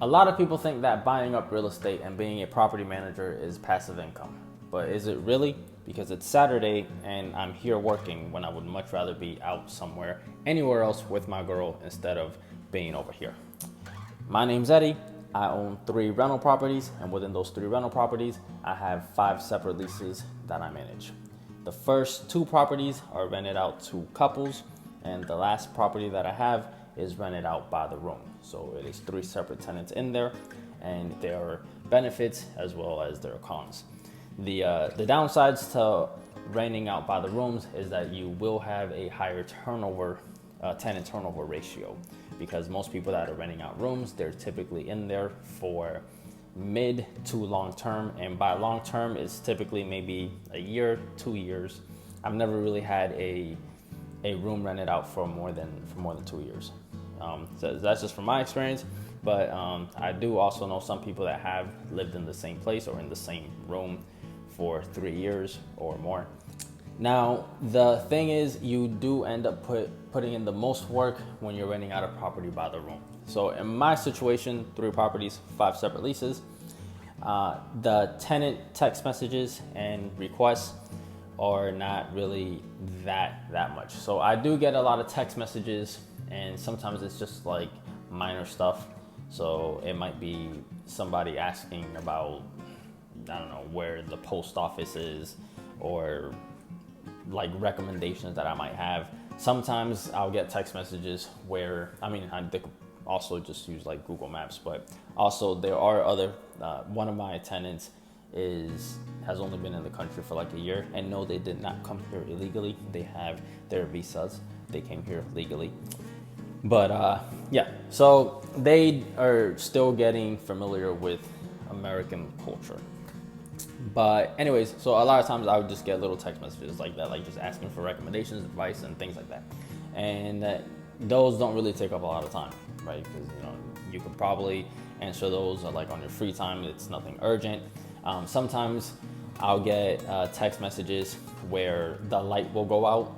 A lot of people think that buying up real estate and being a property manager is passive income, but is it really? Because it's Saturday and I'm here working when I would much rather be out somewhere, anywhere else with my girl instead of being over here. My name's Eddie. I own 3 rental properties, and within those 3 rental properties, I have 5 separate leases that I manage. The first 2 properties are rented out to couples, and the last property that I have is rented out by the room. So it is 3 separate tenants in there, and there are benefits as well as there are cons. The downsides to renting out by the rooms is that you will have a higher tenant turnover ratio, because most people that are renting out rooms, they're typically in there for mid to long term, and by long term it's typically maybe a year, 2 years. I've never really had a room rented out for more than 2 years. So that's just from my experience, but I do also know some people that have lived in the same place or in the same room for 3 years or more. Now, the thing is, you do end up putting in the most work when you're renting out a property by the room. So in my situation, 3 properties, 5 separate leases, the tenant text messages and requests are not really that much. So I do get a lot of text messages, and sometimes it's just like minor stuff. So it might be somebody asking about, I don't know, where the post office is, or like recommendations that I might have. Sometimes I'll get text messages where, they could also just use like Google Maps, but also there are other, one of my tenants has only been in the country for like a year, and no, they did not come here illegally. They have their visas. They came here legally. But yeah, so they are still getting familiar with American culture. But anyways, so a lot of times I would just get little text messages like that, like just asking for recommendations, advice, and things like that. And those don't really take up a lot of time, right? Because you could probably answer those like on your free time. It's nothing urgent. Sometimes I'll get text messages where the light will go out,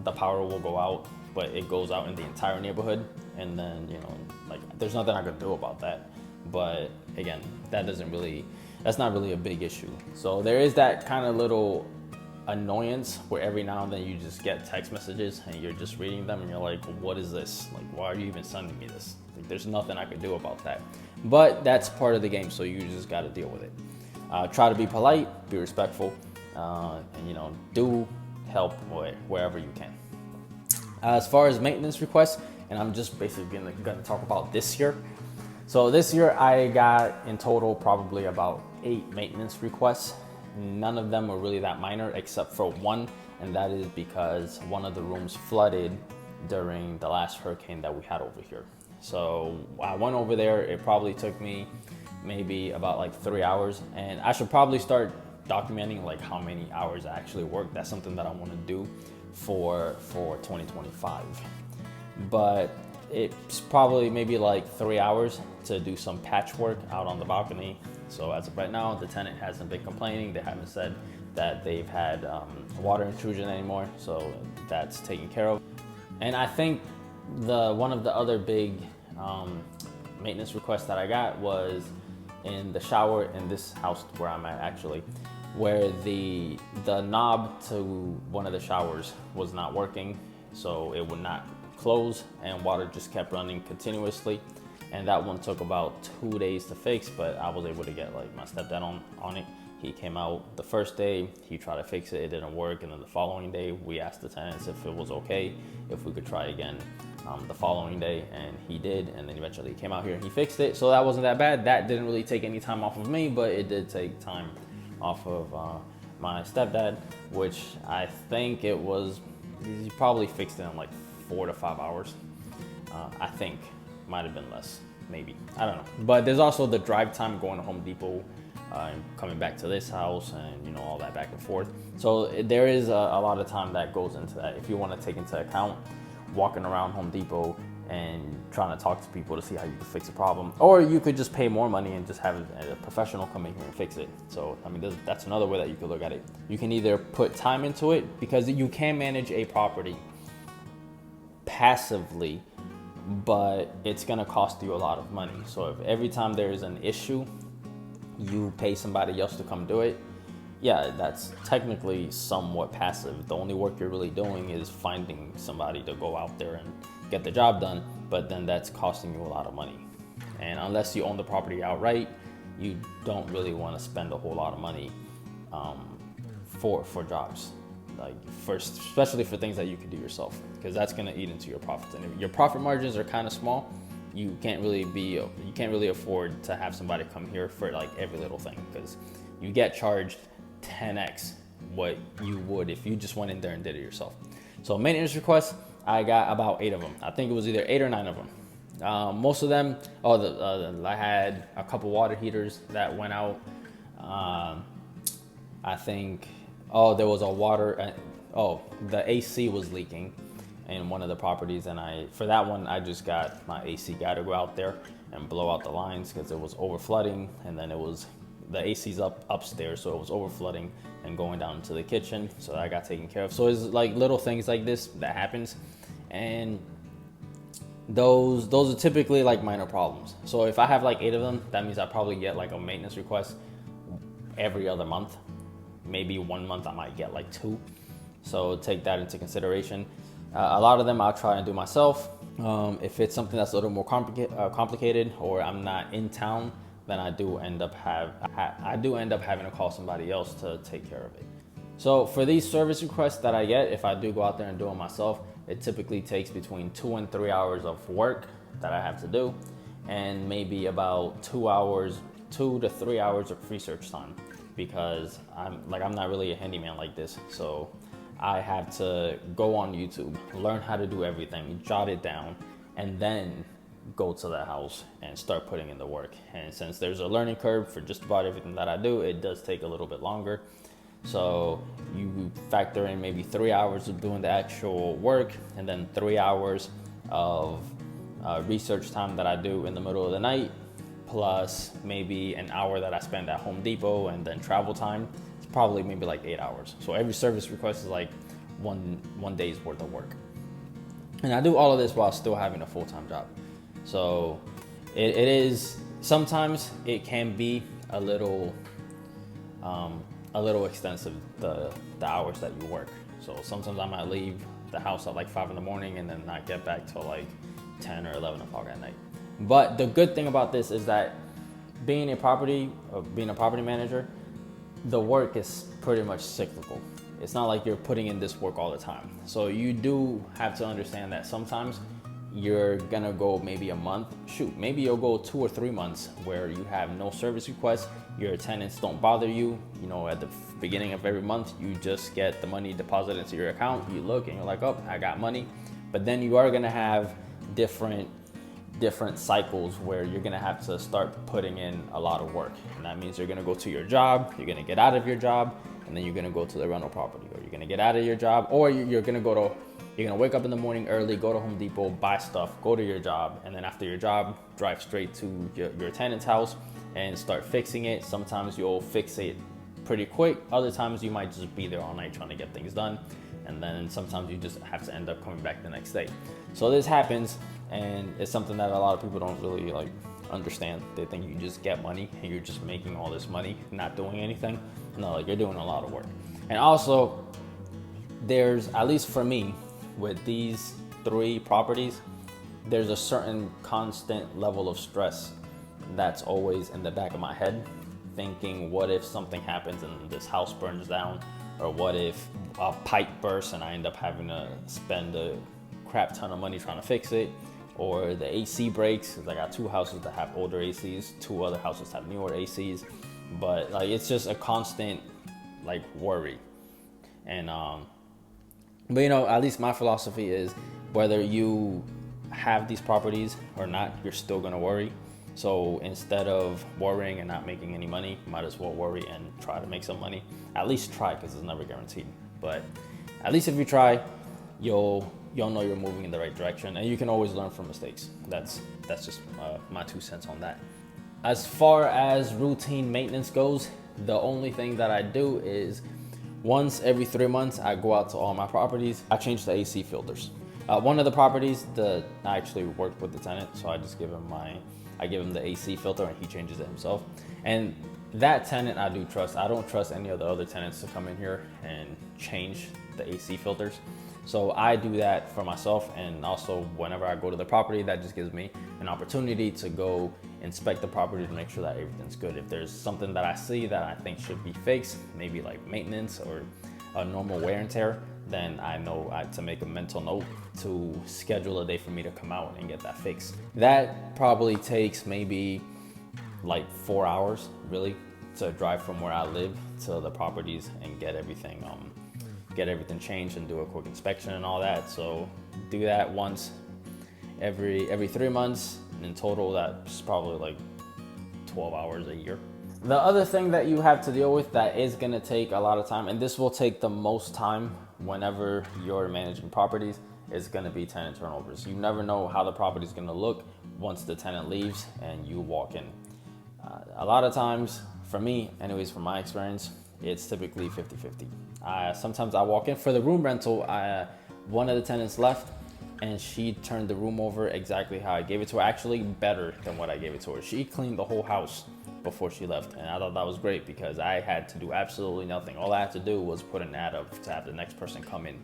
the power will go out, but it goes out in the entire neighborhood, and then like there's nothing I could do about that. But again, that's not really a big issue. So there is that kind of little annoyance where every now and then you just get text messages and you're just reading them and you're like, what is this? Like, why are you even sending me this? Like, there's nothing I could do about that. But that's part of the game, so you just got to deal with it. Try to be polite, be respectful, and do help wherever you can. As far as maintenance requests, and I'm just basically gonna talk about this year. So this year I got in total probably about 8 maintenance requests. None of them were really that minor except for one, and that is because one of the rooms flooded during the last hurricane that we had over here. So I went over there. It probably took me maybe about like 3 hours, and I should probably start documenting like how many hours I actually worked. That's something that I want to do for 2025. But it's probably maybe like 3 hours to do some patchwork out on the balcony. So as of right now, the tenant hasn't been complaining. They haven't said that they've had water intrusion anymore, so that's taken care of. And I think one of the other big maintenance requests that I got was in the shower in this house where I'm at, actually, where the knob to one of the showers was not working, so it would not close and water just kept running continuously. And that one took about 2 days to fix, but I was able to get like my stepdad on it. He came out the first day, he tried to fix it, it didn't work, and then the following day we asked the tenants if it was okay, if we could try again the following day, and he did, and then eventually he came out here and he fixed it. So that wasn't that bad. That didn't really take any time off of me, but it did take time off of my stepdad, which I think he probably fixed it in like 4 to 5 hours. I think might have been less, maybe, I don't know. But there's also the drive time going to Home Depot and coming back to this house, and all that back and forth. So there is a lot of time that goes into that. If you want to take into account walking around Home Depot and trying to talk to people to see how you can fix a problem, or you could just pay more money and just have a professional come in here and fix it. So that's another way that you could look at it. You can either put time into it, because you can manage a property passively but it's gonna cost you a lot of money. So if every time there's an issue, you pay somebody else to come do it, yeah, that's technically somewhat passive. The only work you're really doing is finding somebody to go out there and get the job done, but then that's costing you a lot of money. And unless you own the property outright, you don't really want to spend a whole lot of money for jobs, like especially for things that you can do yourself, because that's going to eat into your profits. And if your profit margins are kind of small, you can't really afford to have somebody come here for like every little thing, because you get charged 10x what you would if you just went in there and did it yourself. So maintenance requests, I got about 8 of them. I think it was either 8 or 9 of them. Most of them, I had a couple water heaters that went out. I think, there was the AC was leaking in one of the properties, and for that one, I just got my AC guy to go out there and blow out the lines because it was over flooding, and then the AC's upstairs, so it was over flooding and going down into the kitchen, so that got taken care of. So it's like little things like this that happens, and those are typically like minor problems. So if I have like 8 of them, that means I probably get like a maintenance request every other month. Maybe 1 month I might get like 2. So take that into consideration. A lot of them I'll try and do myself. If it's something that's a little more complicated, or I'm not in town, then I do end up having to call somebody else to take care of it. So for these service requests that I get, if I do go out there and do it myself, it typically takes between 2 and 3 hours of work that I have to do, and maybe about 2 to 3 hours of research time, because I'm not really a handyman like this. So I have to go on YouTube, learn how to do everything, jot it down, and then go to the house and start putting in the work. And since there's a learning curve for just about everything that I do, it does take a little bit longer. So you factor in maybe 3 hours of doing the actual work, and then 3 hours of research time that I do in the middle of the night, plus maybe an hour that I spend at Home Depot, and then travel time. It's probably maybe like 8 hours. So every service request is like one day's worth of work. And I do all of this while still having a full-time job. So it is, sometimes it can be a little extensive, the hours that you work. So sometimes I might leave the house at like 5 in the morning and then not get back till like 10 or 11 o'clock at night. But the good thing about this is that being a property manager, the work is pretty much cyclical. It's not like you're putting in this work all the time. So you do have to understand that sometimes you're gonna go maybe a month, maybe you'll go 2 or 3 months where you have no service requests, your tenants don't bother you. At the beginning of every month, you just get the money deposited into your account, you look and you're like, oh, I got money. But then you are gonna have different cycles where you're gonna have to start putting in a lot of work. And that means you're gonna go to your job, you're gonna get out of your job, and then you're gonna go to the rental property, or you're gonna get out of your job, or you're gonna wake up in the morning early, go to Home Depot, buy stuff, go to your job, and then after your job, drive straight to your tenant's house and start fixing it. Sometimes you'll fix it pretty quick. Other times you might just be there all night trying to get things done. And then sometimes you just have to end up coming back the next day. So this happens, and it's something that a lot of people don't really understand. They think you just get money and you're just making all this money, not doing anything. No, you're doing a lot of work. And also, there's, at least for me, with these 3 properties, there's a certain constant level of stress that's always in the back of my head, thinking, what if something happens and this house burns down? Or what if a pipe bursts and I end up having to spend a crap ton of money trying to fix it? Or the AC breaks, because I got 2 houses that have older ACs, 2 other houses have newer ACs. But it's just a constant worry. And but at least my philosophy is, whether you have these properties or not, you're still gonna worry. So instead of worrying and not making any money, you might as well worry and try to make some money. At least try, because it's never guaranteed. But at least if you try, you'll know you're moving in the right direction, and you can always learn from mistakes. That's just my 2 cents on that. As far as routine maintenance goes, the only thing that I do is once every 3 months, I go out to all my properties. I change the AC filters. One of the properties, I actually worked with the tenant, so I just give him the AC filter and he changes it himself. And that tenant I do trust. I don't trust any of the other tenants to come in here and change the AC filters. So I do that for myself, and also whenever I go to the property, that just gives me an opportunity to go inspect the property to make sure that everything's good. If there's something that I see that I think should be fixed, maybe like maintenance or a normal wear and tear, then I know to make a mental note to schedule a day for me to come out and get that fixed. That probably takes maybe like 4 hours really to drive from where I live to the properties and get everything changed and do a quick inspection and all that. So do that once every 3 months. In total, that's probably like 12 hours a year. The other thing that you have to deal with that is going to take a lot of time, and this will take the most time whenever you're managing properties, is going to be tenant turnovers. You never know how the property is going to look once the tenant leaves and you walk in. A lot of times, for me, anyways, from my experience, it's typically 50-50. Sometimes I walk in for the room rental. One of the tenants left, and she turned the room over exactly how I gave it to her, actually better than what I gave it to her. She cleaned the whole house before she left, and I thought that was great because I had to do absolutely nothing. All I had to do was put an ad up to have the next person come in.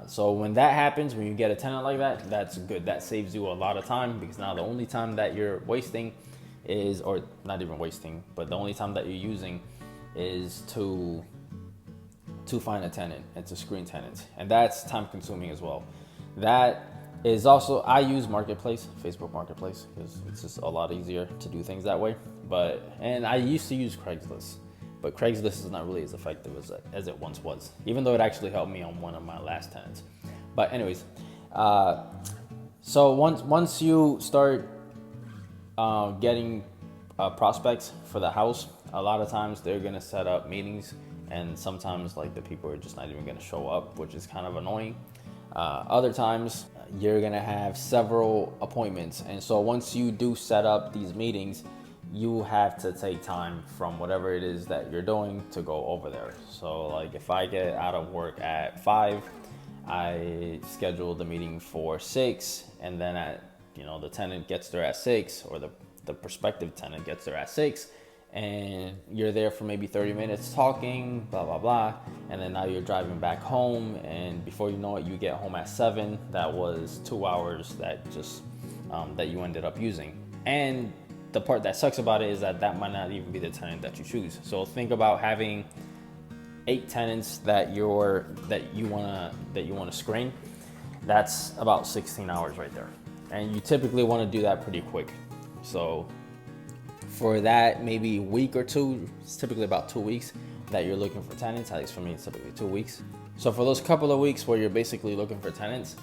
So when that happens, when you get a tenant like that, that's good. That saves you a lot of time, because now the only time that you're wasting is, or not even wasting, but the only time that you're using is to find a tenant and to screen tenants, and that's time consuming as well. That is also, I use Marketplace, Facebook Marketplace, because it's just a lot easier to do things that way. And I used to use Craigslist, but Craigslist is not really as effective as it once was, even though it actually helped me on one of my last tenants. But anyways, so once you start getting prospects for the house, a lot of times they're gonna set up meetings, and sometimes like the people are just not even gonna show up, which is kind of annoying. Other times you're gonna have several appointments, and so once you do set up these meetings, you have to take time from whatever it is that you're doing to go over there. So like if I get out of work at 5, I schedule the meeting for 6, and then the tenant gets there at 6, or the prospective tenant gets there at 6, and you're there for maybe 30 minutes talking, blah, blah, blah. And then now you're driving back home, and before you know it, you get home at 7. That was 2 hours that you ended up using. And the part that sucks about it is that might not even be the tenant that you choose. So think about having 8 tenants that you wanna screen. That's about 16 hours right there. And you typically wanna do that pretty quick. So for that, maybe a week or two, it's typically about 2 weeks that you're looking for tenants. At least for me, it's typically 2 weeks. So for those couple of weeks where you're basically looking for tenants,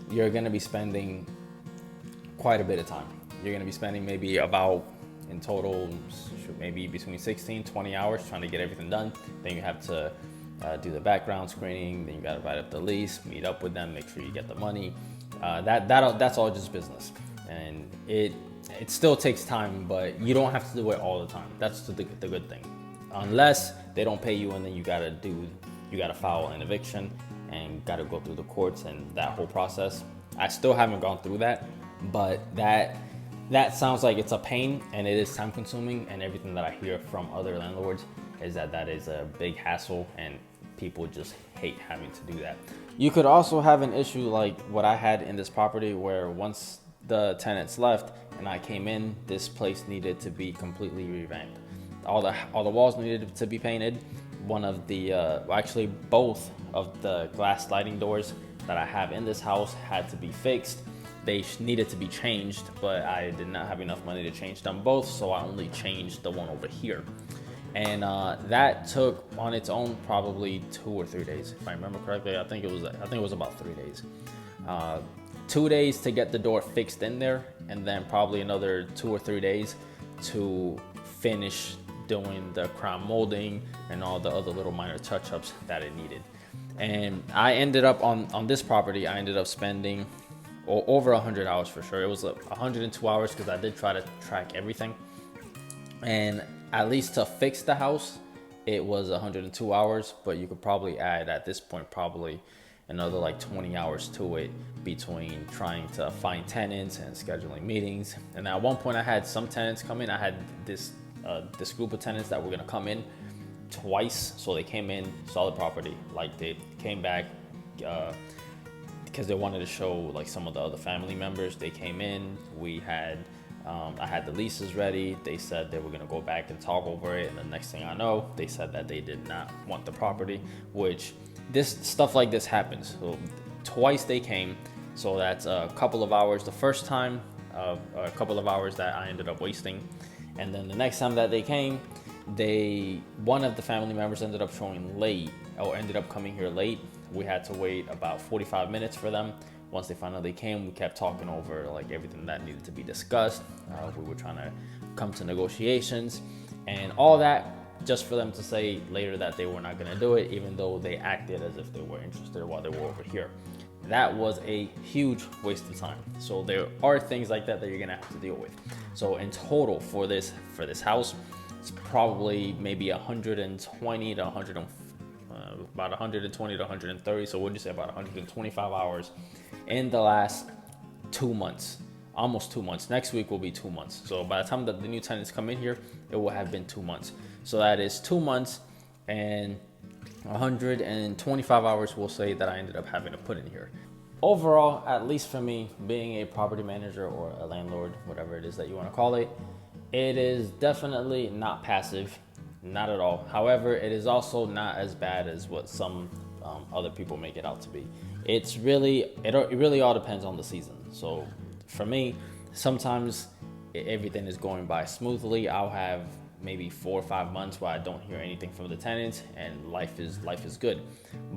you're gonna be spending quite a bit of time. You're gonna be spending maybe about, in total, maybe between 16, 20 hours trying to get everything done. Then you have to do the background screening, then you gotta write up the lease, meet up with them, make sure you get the money. That's all just business. And it still takes time, but you don't have to do it all the time. That's the good thing. Unless they don't pay you, and then you gotta file an eviction and gotta go through the courts and that whole process. I still haven't gone through that, but that sounds like it's a pain, and it is time consuming, and everything that I hear from other landlords is that is a big hassle, and people just hate having to do that. You could also have an issue like what I had in this property, where once the tenants left and I came in, this place needed to be completely revamped. All the walls needed to be painted. Actually both of the glass sliding doors that I have in this house had to be fixed. They needed to be changed, but I did not have enough money to change them both, so I only changed the one over here. And that took on its own probably 2 or 3 days, if I remember correctly. I think it was about 3 days. 2 days to get the door fixed in there, and then probably another 2 or 3 days to finish doing the crown molding and all the other little minor touch-ups that it needed. And I ended up on this property, I ended up spending over 100 hours for sure. It was 102 hours because I did try to track everything. And at least to fix the house, it was 102 hours, but you could probably add at this point probably another like 20 hours to it between trying to find tenants and scheduling meetings. And at one point I had some tenants come in. I had this group of tenants that were gonna come in twice. So they came in, saw the property, liked it, came back because they wanted to show like some of the other family members. They came in, I had the leases ready. They said they were gonna go back and talk over it, and the next thing I know, they said that they did not want the property, which this stuff like this happens. So twice they came, so that's a couple of hours the first time, a couple of hours that I ended up wasting. And then the next time that they came, one of the family members ended up showing late, or ended up coming here late. We had to wait about 45 minutes for them. Once they finally came, we kept talking over like everything that needed to be discussed. We were trying to come to negotiations and all that, just for them to say later that they were not gonna do it, even though they acted as if they were interested while they were over here. That was a huge waste of time. So there are things like that you're gonna have to deal with. So in total for this house, it's probably maybe 120 to 130. So we'll just say about 125 hours in the last 2 months, almost 2 months. Next week will be 2 months. So by the time that the new tenants come in here, it will have been 2 months. So that is 2 months and 125 hours, we'll say, that I ended up having to put in here. Overall, at least for me, being a property manager or a landlord, whatever it is that you want to call it, it is definitely not passive, not at all. However, it is also not as bad as what some other people make it out to be. It really all depends on the season. So for me, sometimes everything is going by smoothly. I'll have maybe 4 or 5 months where I don't hear anything from the tenants and life is good.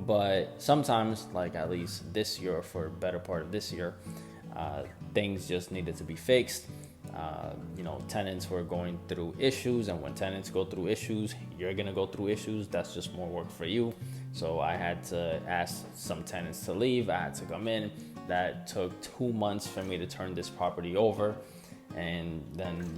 But sometimes, like at least this year, for a better part of this year, things just needed to be fixed. Tenants were going through issues, and when tenants go through issues, you're gonna go through issues. That's just more work for you. So I had to ask some tenants to leave. I had to come in. That took 2 months for me to turn this property over. And then,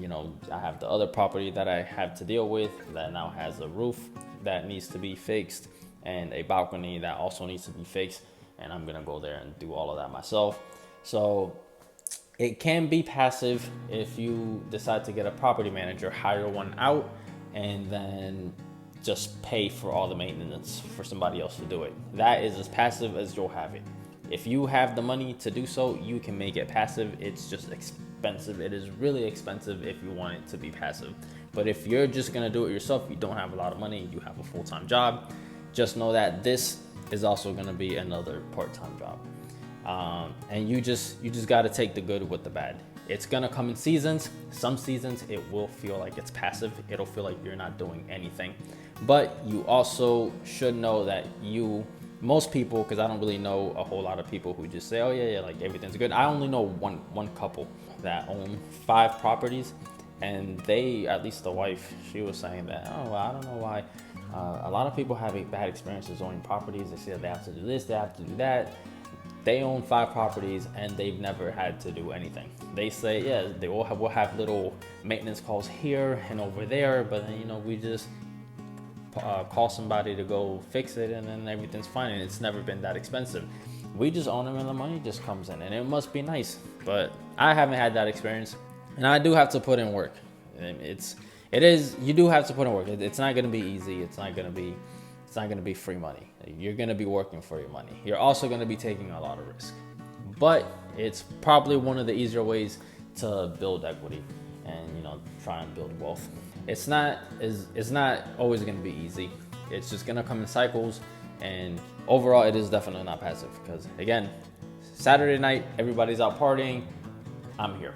I have the other property that I have to deal with that now has a roof that needs to be fixed and a balcony that also needs to be fixed. And I'm gonna go there and do all of that myself. So it can be passive if you decide to get a property manager, hire one out, and then just pay for all the maintenance for somebody else to do it. That is as passive as you'll have it. If you have the money to do so, you can make it passive. It's just expensive. It is really expensive if you want it to be passive. But if you're just gonna do it yourself, you don't have a lot of money, you have a full-time job, just know that this is also gonna be another part-time job. And you just got to take the good with the bad. It's gonna come in seasons. Some seasons it will feel like it's passive. It'll feel like you're not doing anything. But you also should know that most people, because I don't really know a whole lot of people who just say, oh yeah, like everything's good. I only know one couple that own 5 properties, and they, at least the wife, she was saying that, oh, well, I don't know why. A lot of people have bad experiences owning properties. They say that they have to do this, they have to do that. They own 5 properties and they've never had to do anything. They say, yeah, we'll have little maintenance calls here and over there, but then, we just call somebody to go fix it and then everything's fine, and it's never been that expensive. We just own them and the money just comes in, and it must be nice. But I haven't had that experience, and I do have to put in work. You do have to put in work. It's not gonna be easy. It's not gonna be free money. You're gonna be working for your money. You're also gonna be taking a lot of risk, but it's probably one of the easier ways to build equity and try and build wealth. It's not always gonna be easy. It's just gonna come in cycles, and overall it is definitely not passive, because again, Saturday night everybody's out partying, I'm here.